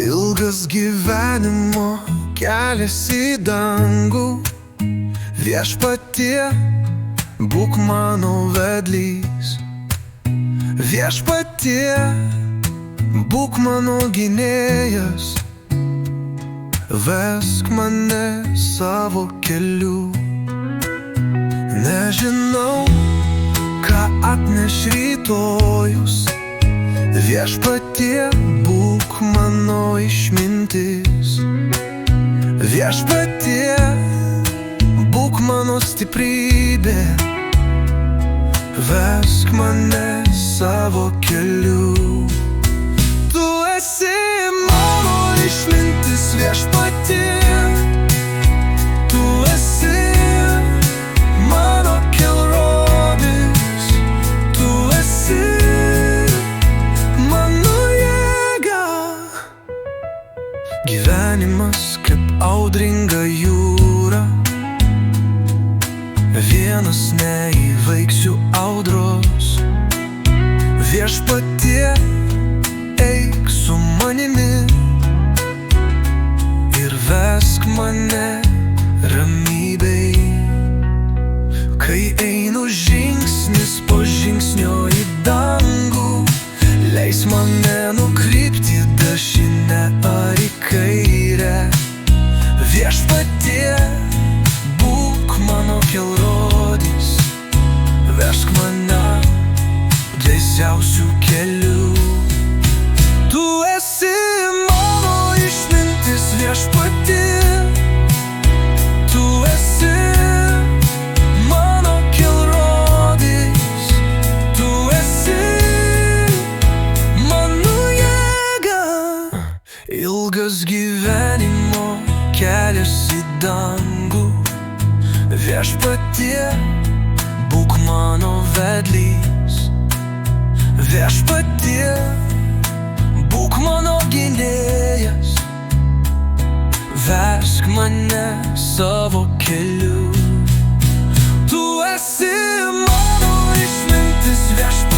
Ilgas gyvenimo kelias į dangų, Viešpatie, būk mano vedlys. Viešpatie, būk mano gynėjas, vesk mane savo keliu. Nežinau, ką atneš rytojus, Viešpatie, būk mano išmintis. Viešpatie, būk mano stiprybė, vesk mane savo keliu. Tu esi mano išmintis, Viešpatie, tu esi mano kelrodis, tu esi mano jėga. Gyvenimas kaip audringa jūra, vienas neįveiksiu audros. Viešpatie, eik su manimi ir vesk mane ramybei. Kai einu žingsnis po žingsnio į dangų, leis mane nukrypti dešinę ar į kairę. Viešpatie, būk mano kelrodis, vesk mane tiesiausių kelių. Tu esi mano išmintis, Viešpatie, tu esi mano kelrodis, tu esi mano jėga. Ilgas gyvenimo kelias į dangų, Viešpatie, būk mano vedlys. Viešpatie, būk mano gynėjas, vesk mane savo keliu. Tu esi mano išmintis, Viešpatie.